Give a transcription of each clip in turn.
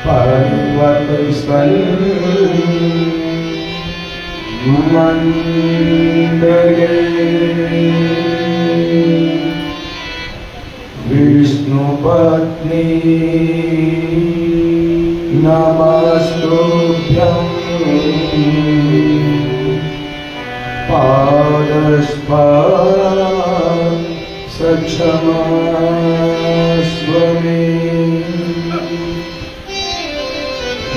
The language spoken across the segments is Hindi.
पर्वतस्थल मंडले विष्णुपत्नी नमस्तुभ्यं पादस्पर्शक्षमस्व मे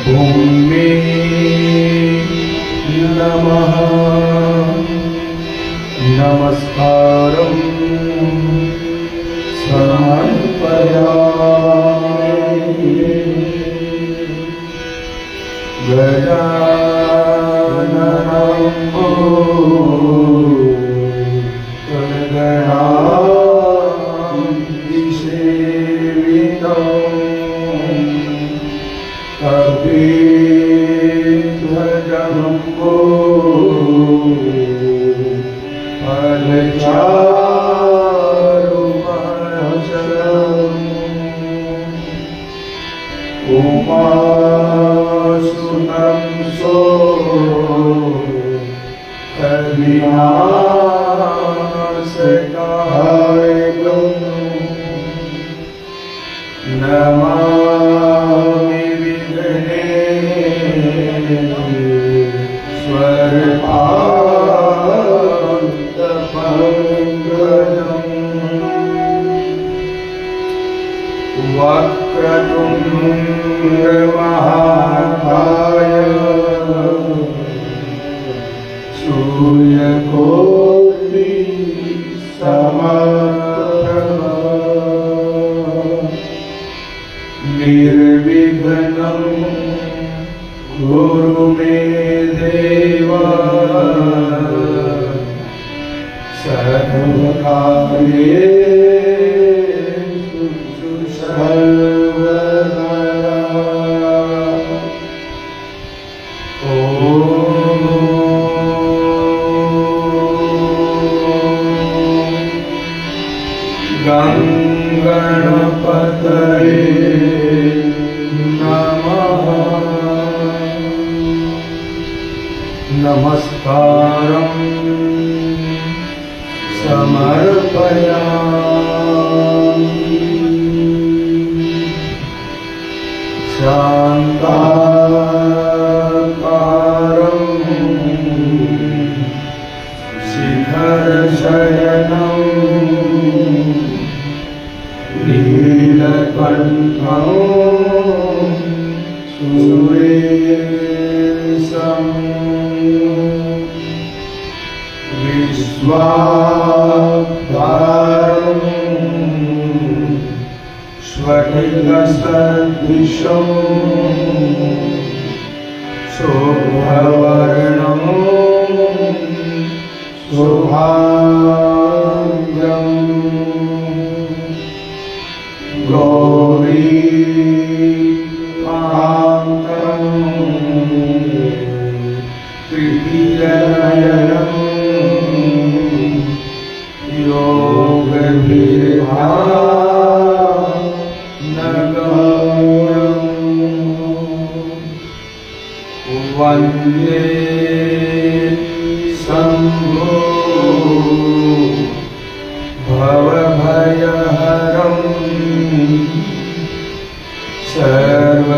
भूमे नमः नमस्कारं समर्पयामि गजाननं गणाधिसेवितं कपिध्वजम्बो फलचारुभक्षणम् उमासुतं कविनाशकायकं नमामि विघ्नेश्वरपादपङ्कजम् वक्रतुण्डमहाकाय सूर्यकोटिसमप्रभा निर्विघ्नं कुरु मे देव सर्वकार्येषु सर्वदा। गणपतये नमः। नमस्कारं समर्पयामि शान्ताकारं शिखरशयनं नीलकण्ठं सुरेशं विश्वाधारं स्फटिकसदृशं शोभवर्णं शुभाङ्गं गौरीकान्तं तृतीयनयनं योगभिर्ध्यानगम्यं वन्दे शम्भो भवभयहरं सर्वलोकैकनाथम्।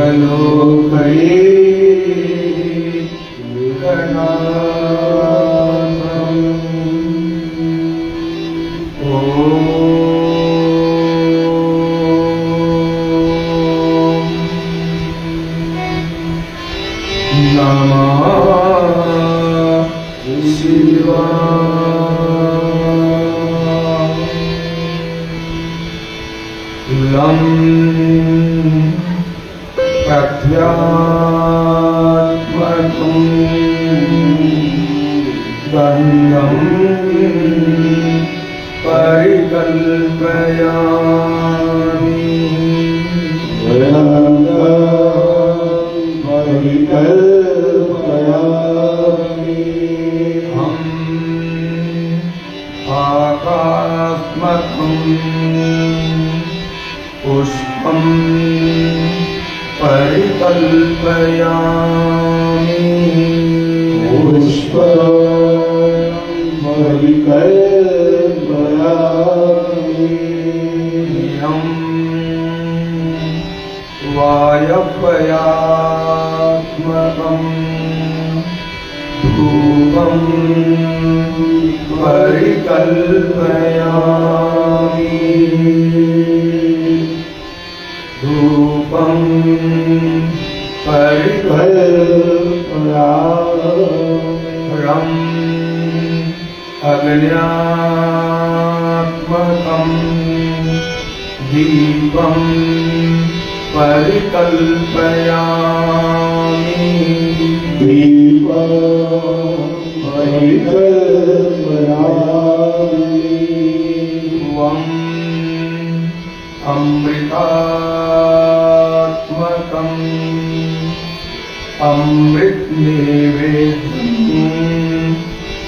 नमः शिवाय। लं प्रख्यात्मकं गन्धं परिकल्पयामि आकात्मकं पुष्पं धूपं परिकल्पयामि पुष्पं परिकल्पयामि यं वायव्यात्मकं धूपं परिकल्पयामि धूपं परिकल्पयामि अग्न्यात्मकं दीपं परिकल्पयामि दीपं परिकल्पयामि त्वम् अमृतात्मकं अमृतनिवेद्यं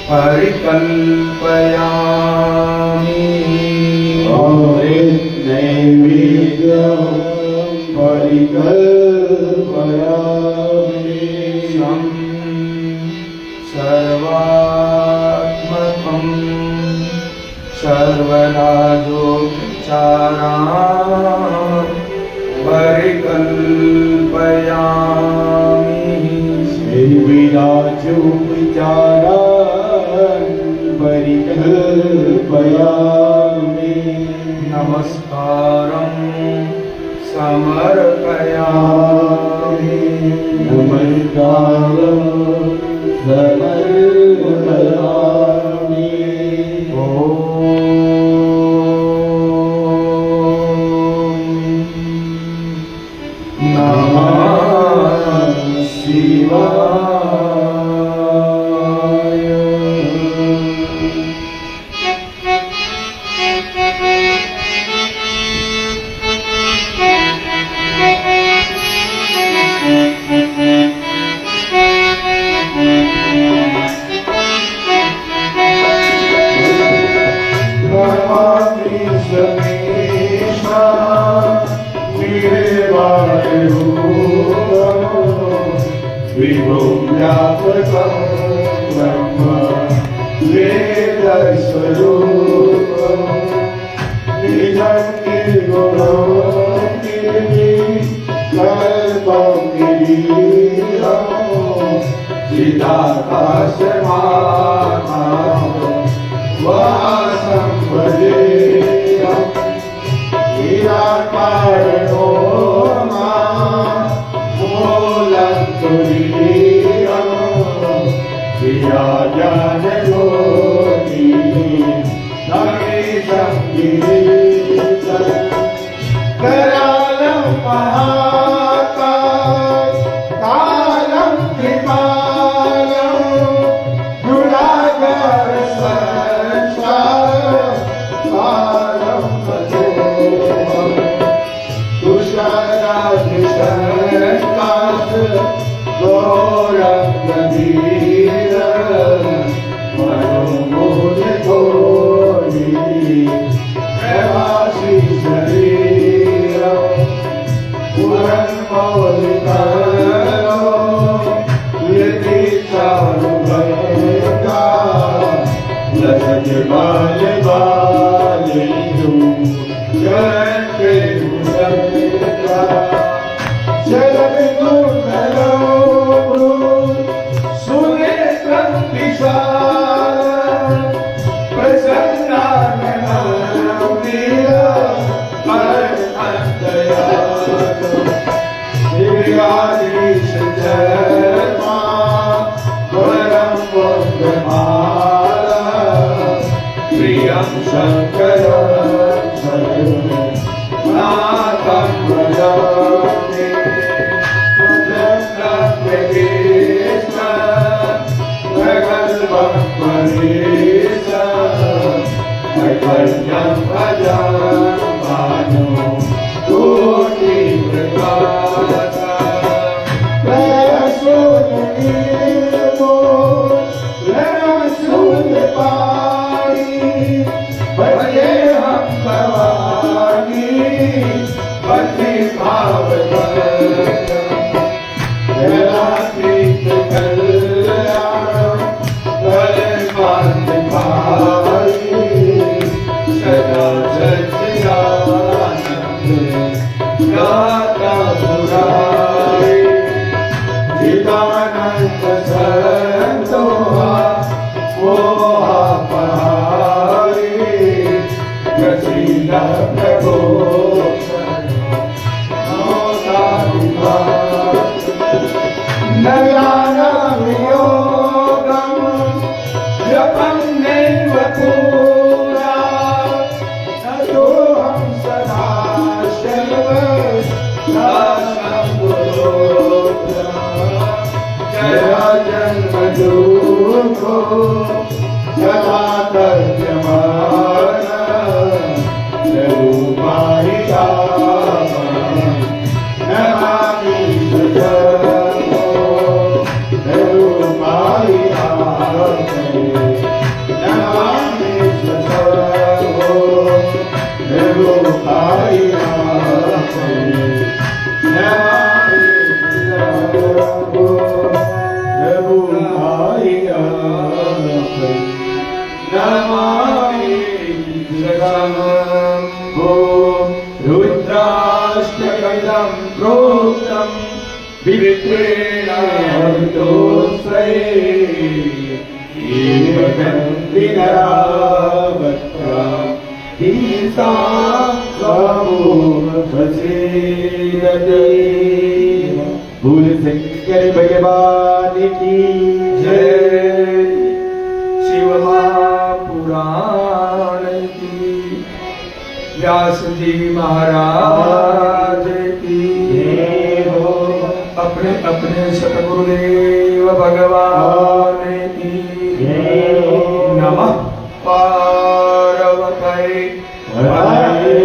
परिकल्पयामि अमृतनैवेद्यं परिकल्पयामि सर्वात्मकं सर्वराजोपचारान् परिकल्पयामि सर्वराजोपचारान् परिकल्पयामि नमस्कारं समर्पयामि नमस्कारं समर्पयामि नमः शिवाय विभुव्यापकं ब्रह्म वेदस्वरूपं निजं निर्गुणं निर्विकल्पं गिरिहं चिदाकाशमाकाशं वासं भजेयं निराकारणो करालं महाकालं कृपालं गुणागार संसारं भजोऽहं तुषाराधिशङ्काश गौरङ्गधीर मनोमोदितोऽयि प्रभासि शरीरं पुरन्मौलिकरो यतीचारुभयङ्का लसति बाल्यबालेषु जयन्ते भुजङ्का जलविदुर्गलो सुनेत्रं विशालं प्रसन्नाननं नीलकण्ठयातं दिव्याधीश जयमा वरं वन्दमाला प्रियं शङ्करं सर्वनाथं भजामि भवानी भूल शंकर भगवान की जय। शिव महापुराण की, व्यास जी महाराज की जय हो। अपने अपने सतगुरुदेव भगवान की जय हो। नमः पार्वती हरे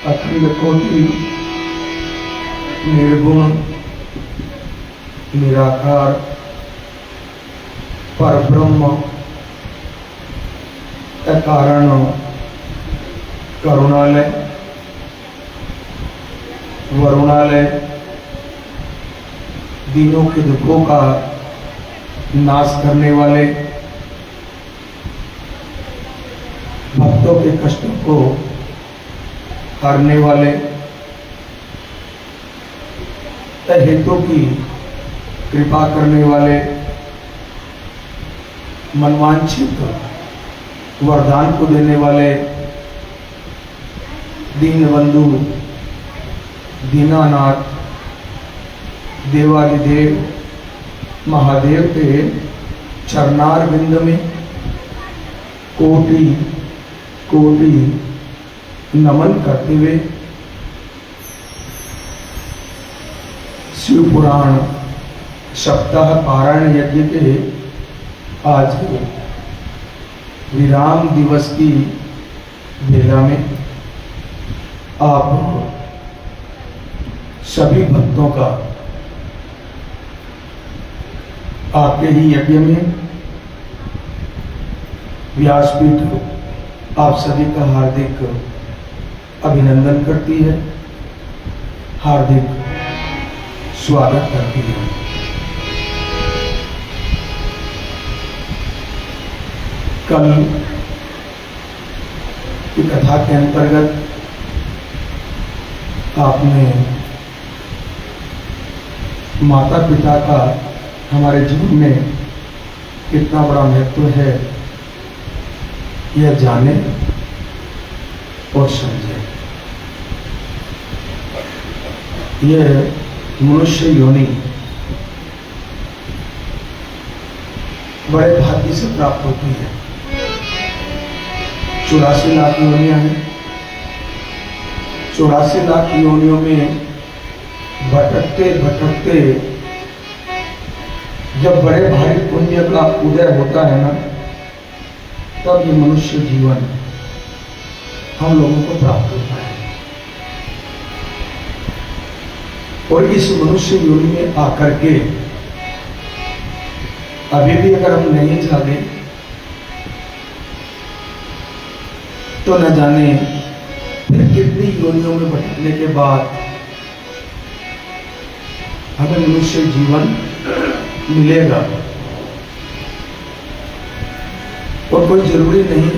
अखंड कोटि निर्गुण निराकार परब्रह्म कारण करुणालय वरुणालय दीनों के दुखों का नाश करने वाले, भक्तों के कष्टों को हरने वाले, हितों की कृपा करने वाले, मनवांछित वरदान को देने वाले, दीनबंधु दीनानाथ देवादिदेव महादेव के चरणार बिंद में कोटि कोटि नमन करते हुए शिव पुराण सप्ताह पारायण यज्ञ के आज विराम दिवस की बेला में आप सभी भक्तों का आपके ही यज्ञ में व्यासपीठ आप सभी का हार्दिक अभिनंदन करती है, हार्दिक स्वागत करती है। कल की कथा के अंतर्गत आपने माता पिता का हमारे जीवन में कितना बड़ा महत्व है यह जाने और समझे। यह मनुष्य योनि बड़े भाग्य से प्राप्त होती है। 84 लाख योनियां हैं। 84 लाख योनियों में भटकते भटकते जब बड़े भारी पुण्य का उदय होता है ना, तब ये मनुष्य जीवन हम लोगों को प्राप्त होता है। और इस मनुष्य योनि में आकर के अभी भी अगर हम नहीं जागे तो न जाने फिर कितनी योनियों में भटकने के बाद हमें मनुष्य जीवन मिलेगा। और कोई जरूरी नहीं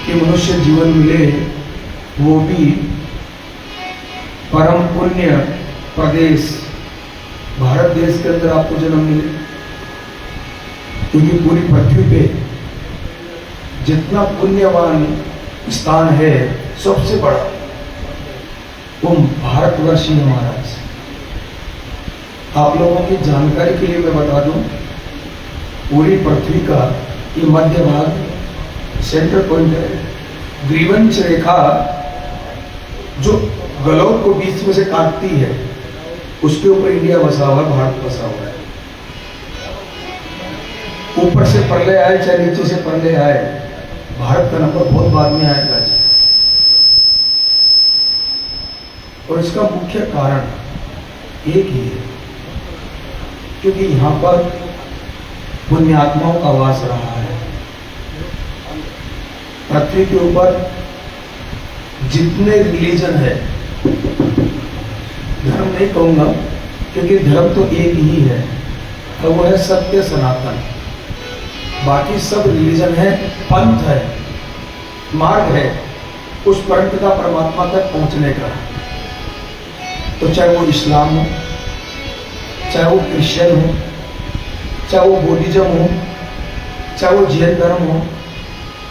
कि मनुष्य जीवन मिले वो भी परम पुण्य प्रदेश भारत देश के अंदर आपको जन्म मिले, क्योंकि पूरी पृथ्वी पे जितना पुण्यवान स्थान है सबसे बड़ा वो भारतवर्ष ही है महाराज। आप लोगों की जानकारी के लिए मैं बता दूं, पूरी पृथ्वी का ये मध्य भाग सेंटर पॉइंट है, ग्रीवंश रेखा जो गलोब को बीच में से काटती है, उसके ऊपर इंडिया बसा हुआ है, भारत बसा हुआ है। ऊपर से प्रलय आए चाहे नीचे से प्रलय आए, भारत का नंबर बहुत बाद में आएगा जी। और इसका मुख्य कारण एक ही है, क्योंकि यहां पर पुण्यात्माओं का वास रहा है। पृथ्वी के ऊपर जितने रिलीजन है, धर्म नहीं कहूंगा क्योंकि धर्म तो एक ही है, और वो है सत्य सनातन। बाकी सब रिलीजन है, पंथ है, मार्ग है उस परमपिता परमात्मा तक पहुंचने का। तो चाहे वो इस्लाम हो, चाहे वो क्रिश्चियन हो, चाहे वो बुद्धिज्म हो, चाहे वो जैन धर्म हो,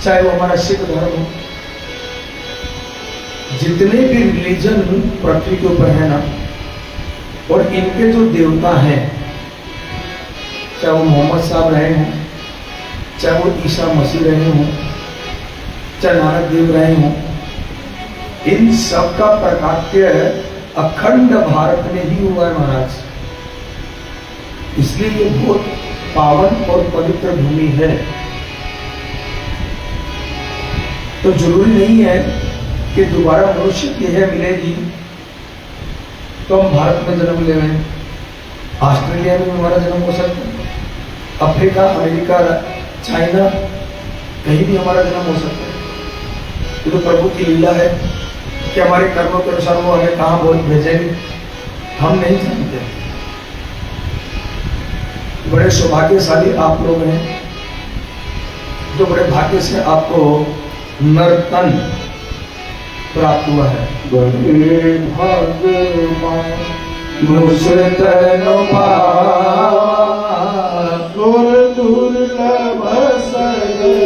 चाहे वो हमारा सिख धर्म हो, जितने भी रिलीजन पृथ्वी के ऊपर है ना, और इनके जो देवता हैं, चाहे वो मोहम्मद साहब रहे हों, चाहे वो ईसा मसीह रहे हों, चाहे नानक देव रहे हों, इन सब का प्रकाट्य अखंड भारत में ही हुआ है महाराज। इसलिए ये बहुत पावन और पवित्र भूमि है। तो जरूरी नहीं है कि दोबारा मनुष्य देह मिलेगी तो हम भारत में जन्म ले रहे हैं। ऑस्ट्रेलिया में हमारा जन्म हो सकता है, अफ्रीका, अमेरिका, चाइना, कहीं भी हमारा जन्म हो सकता है। ये तो प्रभु की लीला है कि हमारे कर्मों के अनुसार वो हमें कहाँ बहुत भेजेंगे, हम नहीं जानते। बड़े सौभाग्यशाली आप लोग हैं जो बड़े भाग्य से आपको नर्तन प्राप्त हुआ है। बड़े भगवान मुझसे तैनो सुर दुर्लभ सगे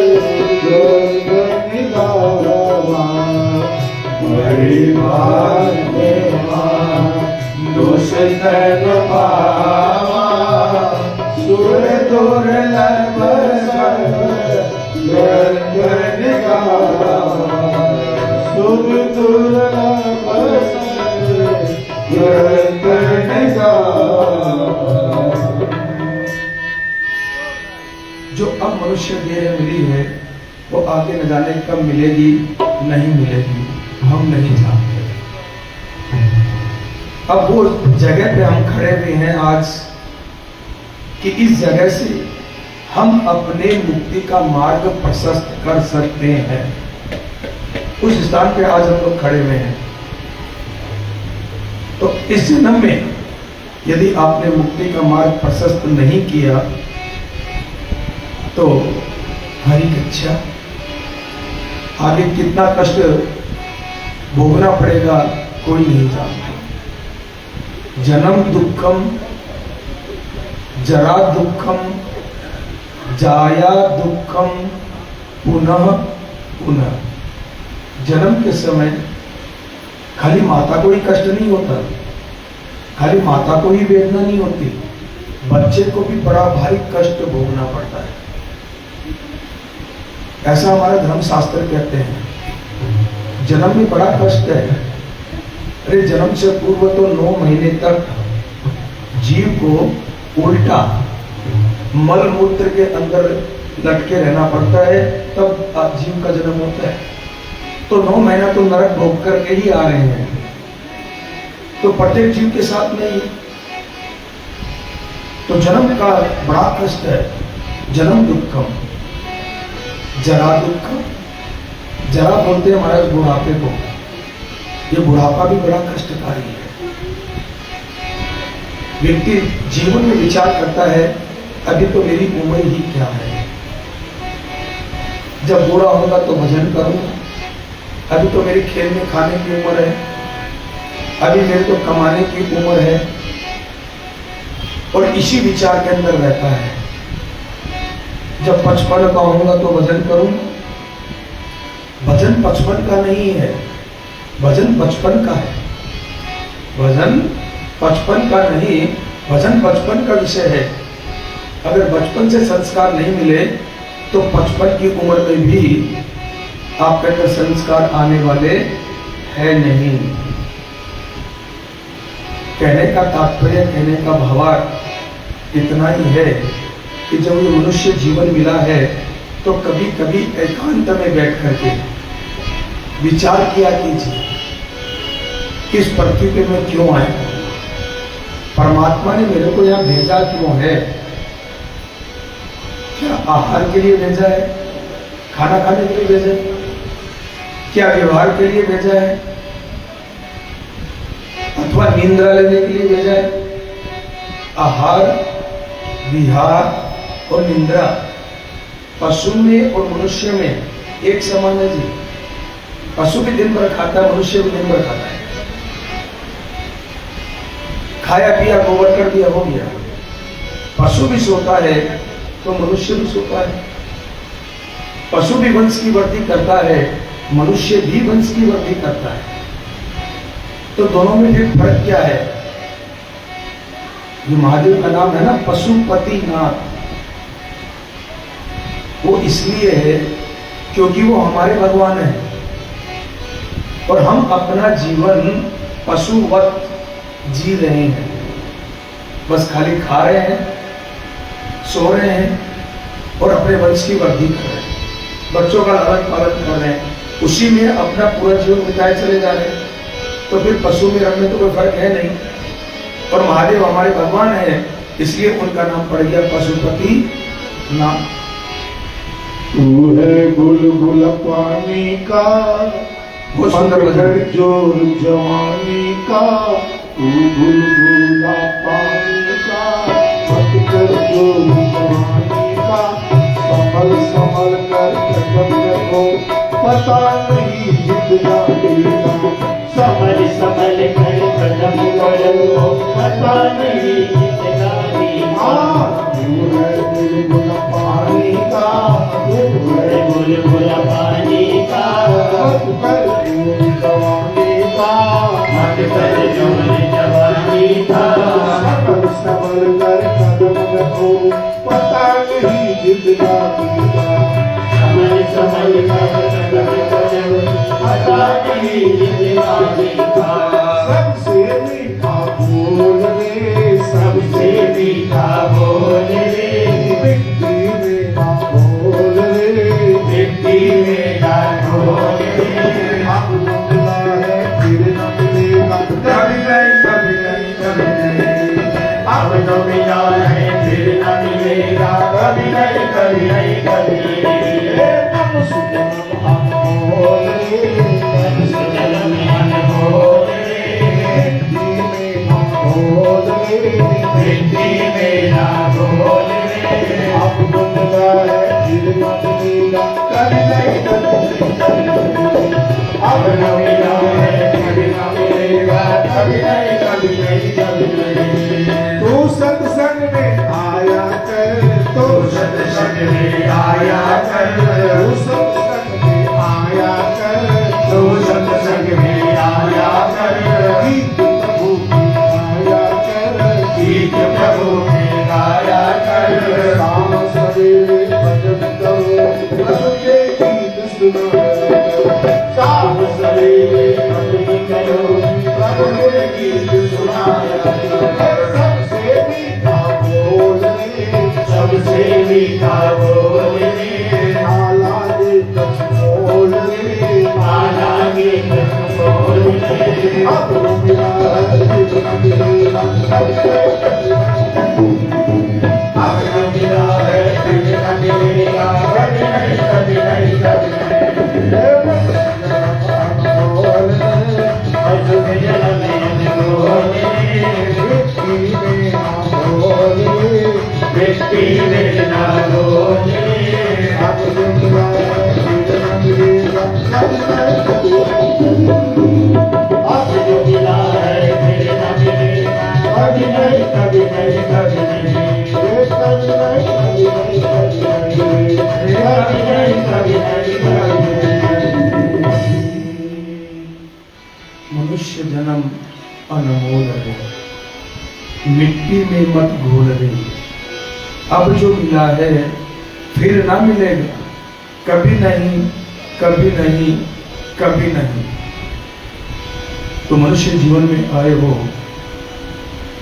बड़ी भाग्यवान दोष तन पावा सुर दुर्लभ सुर दुर्लभ जो अब मनुष्य देह मिली है वो आगे न जाने कब मिलेगी, नहीं मिलेगी, हम नहीं जानते। अब वो जगह पे हम खड़े हुए हैं आज कि इस जगह से हम अपने मुक्ति का मार्ग प्रशस्त कर सकते हैं। उस स्थान पे आज हम लोग खड़े हुए हैं। तो इस जन्म में यदि आपने मुक्ति का मार्ग प्रशस्त नहीं किया तो हरि कक्षा आगे कितना कष्ट भोगना पड़ेगा कोई नहीं जानता। जन्म दुखम, जरा दुखम, जाया दुखम, पुनः पुनः। जन्म के समय खाली माता को ही कष्ट नहीं होता, खाली माता को ही वेदना नहीं होती, बच्चे को भी बड़ा भारी कष्ट भोगना पड़ता है। ऐसा हमारा धर्मशास्त्र कहते हैं। जन्म में बड़ा कष्ट है। अरे जन्म से पूर्व तो 9 महीने तक जीव को उल्टा मल मूत्र के अंदर लटके रहना पड़ता है, तब जीव का जन्म होता है। तो 9 महीना तो नरक भोग करके ही आ रहे हैं। तो प्रत्येक जीव के साथ नहीं। तो जन्म का बड़ा कष्ट है। जन्म दुखम, जरा दुखम। जरा बोलते हैं महाराज बुढ़ापे को। ये बुढ़ापा भी बड़ा कष्टकारी है। व्यक्ति जीवन में विचार करता है अभी तो मेरी उम्र ही क्या है, जब बूढ़ा होगा तो भजन करूंगा, अभी तो मेरी खेल में खाने की उम्र है, अभी मेरे को कमाने की उम्र है, और इसी विचार के अंदर रहता है। जब 55 का होऊंगा तो भजन करूंगा। भजन 55 का नहीं है, भजन 55 का है। भजन 55 का नहीं, भजन 55 का विषय है। अगर बचपन से संस्कार नहीं मिले तो 55 की उम्र में भी आपके अंदर संस्कार आने वाले है नहीं। कहने का तात्पर्य, कहने का भावार्थ इतना ही है कि जब ये मनुष्य जीवन मिला है तो कभी कभी एकांत में बैठ करके विचार किया कीजिए कि इस पृथ्वी पे मैं क्यों आया, परमात्मा ने मेरे को यहाँ भेजा क्यों है। क्या आहार के लिए भेजा है, खाना खाने के लिए भेजा है, क्या व्यवहार के लिए भेजा है, अथवा निंद्रा लेने के लिए भेजा है। आहार, विहार और निंद्रा पशु में और मनुष्य में एक समान है जी। पशु भी दिन भर खाता है, मनुष्य भी दिन भर खाता है। खाया पिया गोबर कर दिया, हो गया। पशु भी सोता है तो मनुष्य भी सोता है। पशु भी वंश की वृद्धि करता है, मनुष्य भी वंश की वृद्धि करता है। तो दोनों में फिर फर्क क्या है? ये महादेव का नाम है ना पशुपति नाथ, वो इसलिए है क्योंकि वो हमारे भगवान है और हम अपना जीवन पशुवत जी रहे हैं। बस खाली खा रहे हैं, सो रहे हैं और अपने वंश की वृद्धि कर रहे हैं, बच्चों का लालन पालन कर रहे हैं, उसी में अपना पूरा जीवन बिताए चले जा रहे हैं। तो फिर पशु में रंग में तो कोई फर्क है नहीं। और महादेव हमारे भगवान है, इसलिए उनका नाम पड़ गया पशुपति नाम। तू है बुलबुल पानी का, बहुत सुंदर भजन। जोर जवानी का, तू बुलबुला पानी का, पतझड़ जोर जवानी का, संभल संभल कर कदम रखो, पता नहीं जिद जाएगा। समल समल कर कदम बढ़ो, पता नहीं कितना तू है बुलबुल पानी का, तू है बुलबुल पानी का, पतझड़ जोर जवानी का, मत कर जोर जवानी का। संभल संभल कर कदम रखो, पता नहीं जिद जाएगा। समल समल कर कदम बढ़ो, पता नहीं कितना सबसे मीठा बोल रे, सबसे मीठा बोल रे, मिट्टी में ना बोल रे, मिट्टी में ना बोल रे। अब मिला है फिर न मिलेगा, कभी नहीं, कभी नहीं, कभी नहीं। अब तो मिला है फिर न मिलेगा, कभी नहीं, कभी नहीं, कभी नहीं। हम सुनम हम बोल रे, जन्म अनमोल रे, मिट्टी में ना बोल रे, मिट्टी में ना बोल रे। अब मिला है फिर न मिलेगा, कभी नहीं कभी नहीं। अब न मिला है कभी न मिलेगा, कभी नहीं, कभी नहीं, कभी नहीं। तू सत्संग में आया कर, तो सत्संग में आया कर, तू सत्संग में आया कर, तो सत्संग में आया कर। गीत प्रभु की गाया कर, गीत प्रभु में गाया कर। शाम सवेरे भजन करो, प्रभु के गीत सुना करो। शाम सवेरे भजन करो, प्रभु के गीत सुनाया करो। सबसे मीठा बोल रे, सबसे मीठा बोल रे, नाला दे कछ बोल रे, माला के कछ बोल रे। अब मिला है फिर न मिलेगा, अब न मिला है फिर न मिलेगा, कभी नहीं, कभी नहीं, कभी नहीं। बोल रे, अजुब जन्म अनमोल रे, मिट्टी में ना बोल रे, मिट्टी में ना बोल रे। अब मिला है फिर न मिलेगा, अब जो मिला है फिर न मिलेगा, कभी नहीं कभी नहीं कभी नहीं, कभी नहीं कभी नहीं कभी नहीं, कभी नहीं कभी नहीं कभी नहीं। मनुष्य जन्म अनमोल है, मिट्टी में मत घोल रे। अब जो मिला है फिर ना मिलेगा, कभी नहीं कभी नहीं कभी नहीं। तो मनुष्य जीवन में आए हो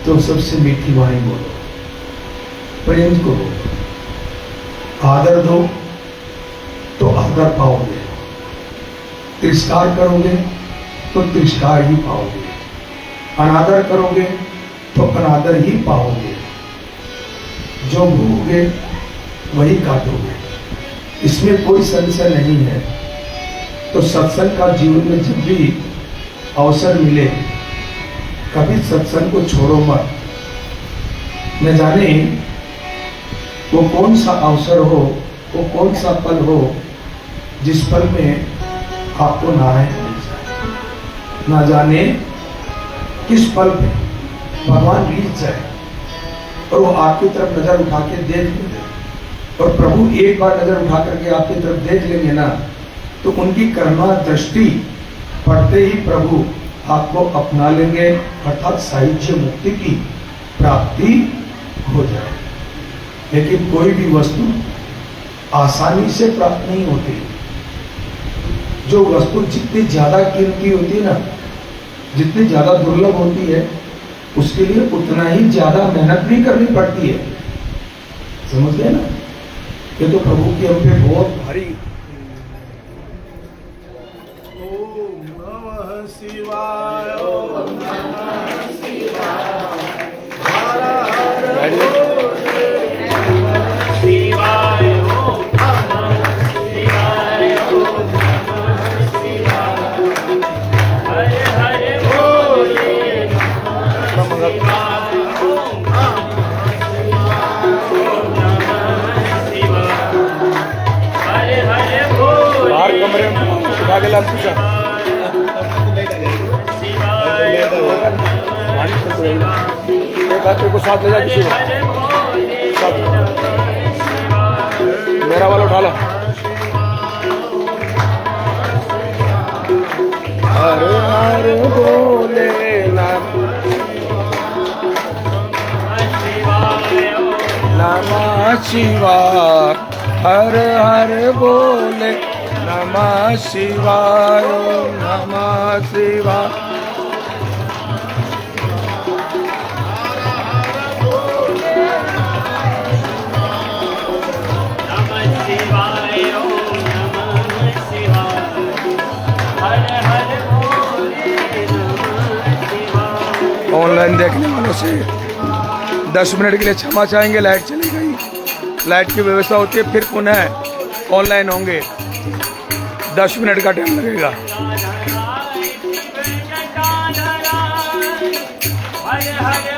तो सबसे मीठी वाणी बोलो, प्रेम करो, आदर दो तो आदर पाओगे, तिरस्कार करोगे तो तिरस्कार ही पाओगे, अनादर करोगे तो अनादर ही पाओगे, जो बोओगे वही काटोगे, इसमें कोई संशय नहीं है। तो सत्संग का जीवन में जब भी अवसर मिले कभी सत्संग को छोड़ो मत। न जाने वो कौन सा अवसर हो, वो कौन सा पल हो जिस पल में आपको नारायण मिल जाए। न जाने किस पल में भगवान रीझ जाए और वो आपकी तरफ नजर उठा के देख ले, और प्रभु एक बार नजर उठा करके आपकी तरफ देख लेंगे ना तो उनकी करुणा दृष्टि पड़ते ही प्रभु आपको अपना लेंगे, अर्थात साहित्य मुक्ति की प्राप्ति हो जाए। लेकिन कोई भी वस्तु आसानी से प्राप्त नहीं होती। जो वस्तु जितनी ज्यादा कीमती होती है ना, जितनी ज्यादा दुर्लभ होती है, उसके लिए उतना ही ज्यादा मेहनत भी करनी पड़ती है। समझ गए ना? ये तो प्रभु की हम पे बहुत भारी। ओम नमः शिवाय, ओम नमः शिवाय, हर हर भोले नमः शिवाय, ओम नमः शिवाय, ओम नमः शिवाय, हरे हरे भोले नमः शिवाय, ओम नमः शिवाय, ओम नमः शिवाय, हरे हरे भोले। बाहर कमरे में उठा के ला पूछा एक आदमी को साथ ले जा, किसी को साथ। मेरा वाला उठा ला। हरे हरे बोले नमः शिवाय, हर हर बोले नमः शिवाय, नमः शिवाय। ऑनलाइन देखने वालों से 10 मिनट के लिए क्षमा चाहेंगे, लाइट चली गई। लाइट की व्यवस्था होती है, फिर पुनः ऑनलाइन होंगे। 10 मिनट का टाइम लगेगा। हरे हरे